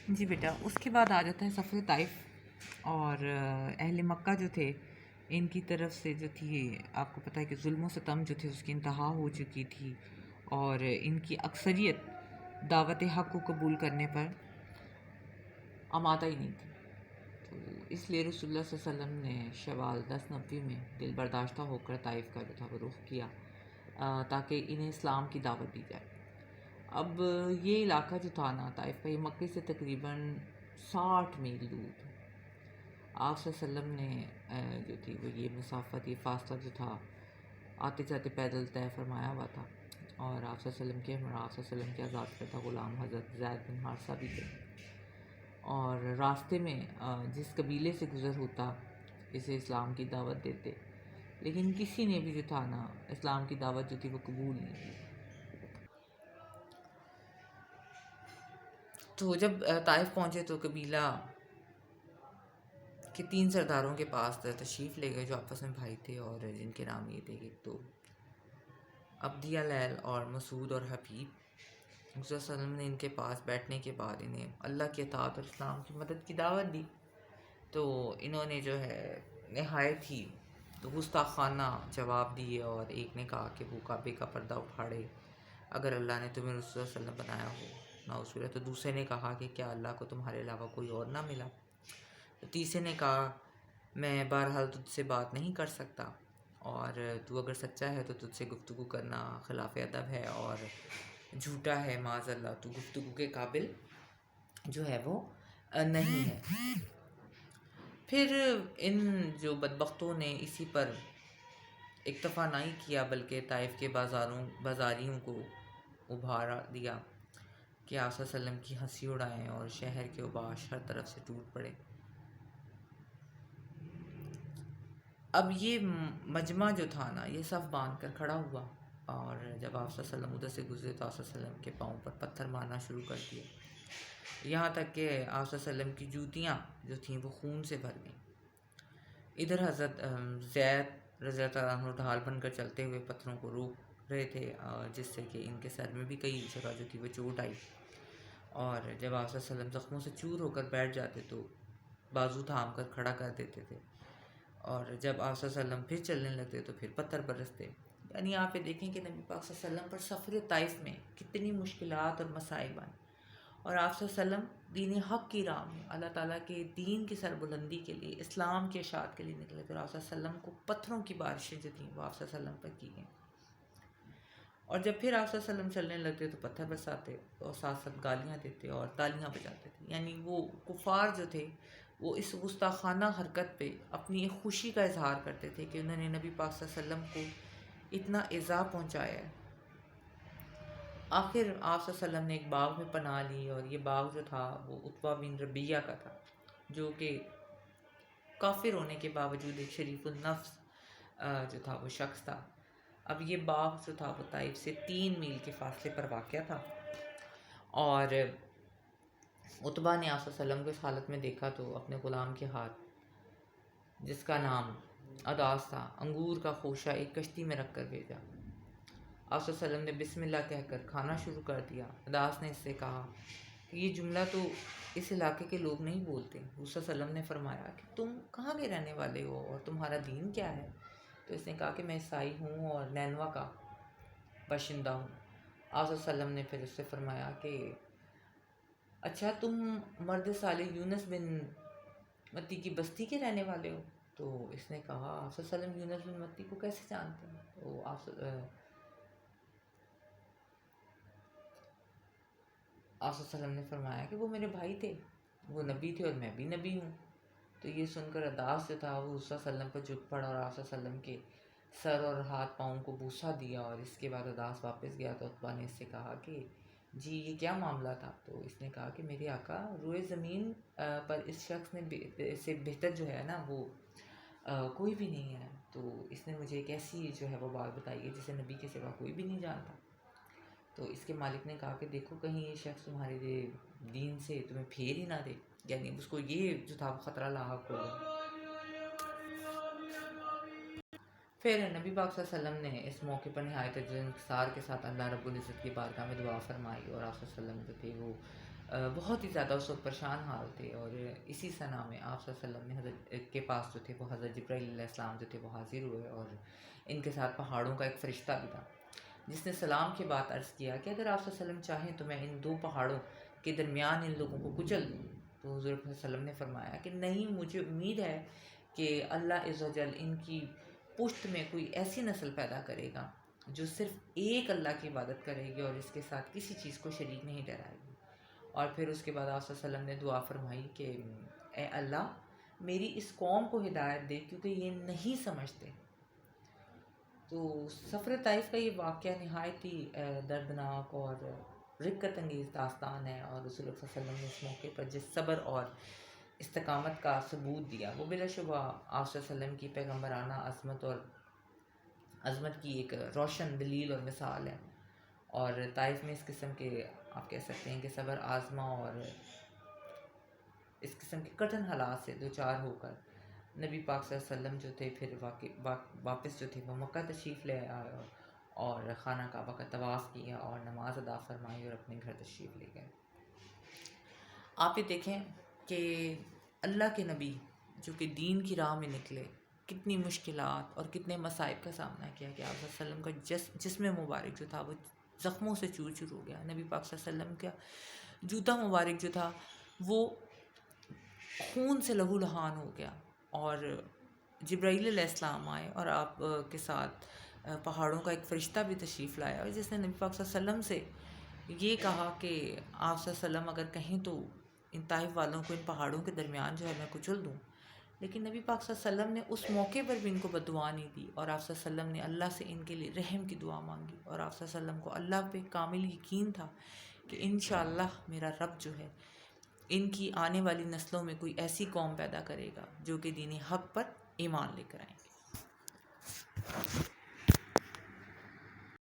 جی بیٹا، اس کے بعد آ جاتا ہے سفر طائف، اور اہل مکہ جو تھے ان کی طرف سے جو تھی، آپ کو پتہ ہے کہ ظلم و ستم جو تھے اس کی انتہا ہو چکی تھی، اور ان کی اکثریت دعوت حق کو قبول کرنے پر آمادہ ہی نہیں تھی۔ تو اس لیے رسول اللہ صلی اللہ علیہ وسلم نے شوال 10 میں دل برداشتہ ہو کر طائف کا جو تھا وہ رخ کیا، تاکہ انہیں اسلام کی دعوت دی جائے۔ اب یہ علاقہ جو تھا نا طائف کا، یہ مکے سے تقریباً 60 میل دور تھا۔ آپ صلی اللہ علیہ وسلم نے جو تھی وہ یہ مسافت، یہ فاصلہ جو تھا آتے جاتے پیدل طے فرمایا ہوا تھا، اور آپ صلی اللہ علیہ وسلم کے ہمراہ، آپ صلی اللہ علیہ وسلم کے آزاد کردہ غلام حضرت زید بن حارثہ بھی تھے، اور راستے میں جس قبیلے سے گزر ہوتا اسے اسلام کی دعوت دیتے، لیکن کسی نے بھی جو تھا نا اسلام کی دعوت جو تھی وہ قبول نہیں کی۔ تو جب طائف پہنچے تو قبیلہ کے 3 سرداروں کے پاس تشریف لے گئے جو آپس میں بھائی تھے، اور جن کے نام یہ تھے، ایک تو عبدیہ لیل اور مسعود اور حبیب۔ حضور صلی اللہ علیہ وسلم نے ان کے پاس بیٹھنے کے بعد انہیں اللہ کی اطاعت اور اسلام کی مدد کی دعوت دی، تو انہوں نے جو ہے نہایت ہی گستاخانہ جواب دیے، اور ایک نے کہا کہ وہ کعبے کا پردہ اٹھاڑے اگر اللہ نے تمہیں رسول اللہ صلی اللہ علیہ وسلم بنایا ہو، نعوذ، تو دوسرے نے کہا کہ کیا اللہ کو تمہارے علاوہ کوئی اور نہ ملا، تو تیسرے نے کہا میں بہرحال تجھ سے بات نہیں کر سکتا، اور تو اگر سچا ہے تو تجھ سے گفتگو کرنا خلاف ادب ہے، اور جھوٹا ہے معاذ اللہ، تو گفتگو کے قابل جو ہے وہ نہیں ہے۔ پھر ان جو بدبختوں نے اسی پر اکتفا نہیں کیا، بلکہ طائف کے بازاریوں کو ابھارا دیا کہ آپ صلی اللہ علیہ وسلم کی ہنسی اڑائیں، اور شہر کے اوباش ہر طرف سے ٹوٹ پڑے۔ اب یہ مجمع جو تھا نا یہ صف باندھ کر کھڑا ہوا، اور جب آپ صلی اللہ علیہ وسلم ادھر سے گزرے تو آپ صلی اللہ علیہ وسلم کے پاؤں پر پتھر مارنا شروع کر دیے، یہاں تک کہ آپ صلی اللہ علیہ وسلم کی جوتیاں جو تھیں وہ خون سے بھر گئیں۔ ادھر حضرت زید رضی اللہ عنہ ڈھال بن کر چلتے ہوئے پتھروں کو روک رہے تھے، جس سے کہ ان کے سر میں بھی کئی جگہ جو تھی وہ چوٹ آئی، اور جب آپ صلی اللہ علیہ وسلم زخموں سے چور ہو کر بیٹھ جاتے تو بازو تھام کر کھڑا کر دیتے تھے، اور جب آپ صلی اللہ علیہ وسلم پھر چلنے لگتے تو پھر پتھر برستے۔ یعنی آپ یہ دیکھیں کہ نبی پاک صلی اللہ علیہ وسلم پر سفر طائف میں کتنی مشکلات اور مصائب آئیں، اور آپ صلی اللہ علیہ وسلم دین حق کی راہ میں اللہ تعالیٰ کے دین کی سربلندی کے لیے، اسلام کے اشاعت کے لیے نکلے تھے، اور آپ صلی اللہ علیہ وسلم کو پتھروں کی بارشیں جو تھیں وہ آپ صلی اللہ علیہ وسلم پر کی گئیں، اور جب پھر آپ صلی اللہ علیہ وسلم چلنے لگتے تو پتھر برساتے، اور ساتھ ساتھ گالیاں دیتے اور تالیاں بجاتے تھے۔ یعنی وہ کفار جو تھے وہ اس گستاخانہ حرکت پہ اپنی ایک خوشی کا اظہار کرتے تھے کہ انہوں نے نبی پاک صلی اللہ علیہ وسلم کو اتنا ایذا پہنچایا ہے۔ آخر آپ صلی اللہ علیہ وسلم نے ایک باغ میں پناہ لی، اور یہ باغ جو تھا وہ عتبہ بن ربیعہ کا تھا، جو کہ کافر ہونے کے باوجود ایک شریف النفس جو تھا وہ شخص تھا۔ اب یہ باغ جو تھا وہ طائف سے 3 میل کے فاصلے پر واقع تھا، اور عتبہ نے آپ صلی اللہ علیہ وسلم کو اس حالت میں دیکھا تو اپنے غلام کے ہاتھ، جس کا نام اداس تھا، انگور کا خوشہ ایک کشتی میں رکھ کر بھیجا۔ آپ صلی اللہ علیہ وسلم نے بسم اللہ کہہ کر کھانا شروع کر دیا۔ اداس نے اس سے کہا کہ یہ جملہ تو اس علاقے کے لوگ نہیں بولتے۔ حضور صلی اللہ علیہ وسلم نے فرمایا کہ تم کہاں کے رہنے والے ہو اور تمہارا دین کیا ہے؟ تو اس نے کہا کہ میں عیسائی ہوں اور نینوا کا باشندہ ہوں۔ آپ صلی اللہ علیہ وسلم نے پھر اس سے فرمایا کہ اچھا تم مرد صالح یونس بن متی کی بستی کے رہنے والے ہو؟ تو اس نے کہا آپ صلی اللہ علیہ وسلم یونس بن متی کو کیسے جانتے ہیں؟ تو آپ صلی اللہ علیہ وسلم نے فرمایا کہ وہ میرے بھائی تھے، وہ نبی تھے اور میں بھی نبی ہوں۔ تو یہ سن کر اداس جو تھا وہ صلی اللہ علیہ وسلم پر جھک پڑا، اور آپ صلی اللہ علیہ وسلم کے سر اور ہاتھ پاؤں کو بوسہ دیا، اور اس کے بعد اداس واپس گیا تو عتبہ نے اس سے کہا کہ جی یہ کیا معاملہ تھا؟ تو اس نے کہا کہ میرے آقا روئے زمین پر اس شخص نے سے بہتر جو ہے نا وہ کوئی بھی نہیں ہے، تو اس نے مجھے ایک ایسی جو ہے وہ بات بتائی ہے جسے نبی کے سوا کوئی بھی نہیں جانتا۔ تو اس کے مالک نے کہا کہ دیکھو کہیں یہ شخص تمہارے دین سے تمہیں پھیر ہی نہ دے، یعنی اس کو یہ جو تھا وہ خطرہ لاحق ہو گیا۔ پھر نبی پاک صلی اللہ علیہ وسلم نے اس موقع پر نہایت انکسار کے ساتھ اللہ رب العزت کی بارگاہ میں دعا فرمائی، اور آپ صلی اللہ علیہ وسلم جو تھے وہ بہت ہی زیادہ اس وقت پریشان حال تھے، اور اسی ثنا میں آپ صلی اللہ علیہ وسلم نے حضرت کے پاس جو تھے وہ حضرت جبرائیل علیہ السلام جو تھے وہ حاضر ہوئے، اور ان کے ساتھ پہاڑوں کا ایک فرشتہ بھی تھا، جس نے سلام کے بعد عرض کیا کہ اگر آپ صلی اللہ علیہ وسلم چاہیں تو میں ان دو پہاڑوں کے درمیان ان لوگوں کو کچل دوں۔ تو حضور صلی اللہ علیہ وسلم نے فرمایا کہ نہیں، مجھے امید ہے کہ اللہ عز و جل ان کی پشت میں کوئی ایسی نسل پیدا کرے گا جو صرف ایک اللہ کی عبادت کرے گی اور اس کے ساتھ کسی چیز کو شریک نہیں ٹھہرائے گی۔ اور پھر اس کے بعد آپ صلی اللہ علیہ وسلم نے دعا فرمائی کہ اے اللہ میری اس قوم کو ہدایت دے کیونکہ یہ نہیں سمجھتے۔ تو سفر طائف کا یہ واقعہ نہایت ہی دردناک اور رقت انگیز داستان ہے، اور رسول اللہ صلی اللہ علیہ وسلم نے اس موقع پر جس صبر اور استقامت کا ثبوت دیا وہ بلا شبہ آپ صلی اللہ علیہ وسلم کی پیغمبرانہ عظمت کی ایک روشن دلیل اور مثال ہے۔ اور طائف میں اس قسم کے آپ کہہ سکتے ہیں کہ صبر آزما اور اس قسم کے کٹھن حالات سے دوچار ہو کر نبی پاک صلی اللہ علیہ وسلم جو تھے پھر واپس جو تھے وہ مکہ تشریف لے آئے، اور خانہ کعبہ کا طواف کیا اور نماز ادا فرمائی اور اپنے گھر تشریف لے گئے۔ آپ یہ دیکھیں کہ اللہ کے نبی جو کہ دین کی راہ میں نکلے، کتنی مشکلات اور کتنے مصائب کا سامنا کیا کہ آپ صلی اللہ علیہ وسلم کا جسم مبارک جو تھا وہ زخموں سے چور چور ہو گیا، نبی پاک صلی اللہ علیہ وسلم کا جوتا مبارک جو تھا وہ خون سے لہو لہان ہو گیا، اور جبرائیل علیہ السلام آئے اور آپ کے ساتھ پہاڑوں کا ایک فرشتہ بھی تشریف لایا، اور جس نے نبی پاک صلی اللہ علیہ وسلم سے یہ کہا کہ آپ صلی اللہ علیہ وسلم اگر کہیں تو ان طائف والوں کو ان پہاڑوں کے درمیان جو ہے میں کچل دوں، لیکن نبی پاک صلی اللہ علیہ وسلم نے اس موقع پر بھی ان کو بد دعا نہیں دی، اور آپ صلی اللہ علیہ وسلم نے اللہ سے ان کے لیے رحم کی دعا مانگی، اور آپ صلی اللہ علیہ وسلم کو اللہ پہ کامل یقین تھا کہ انشاءاللہ میرا رب جو ہے ان کی آنے والی نسلوں میں کوئی ایسی قوم پیدا کرے گا جو کہ دین حق پر ایمان لے کر آئیں گے۔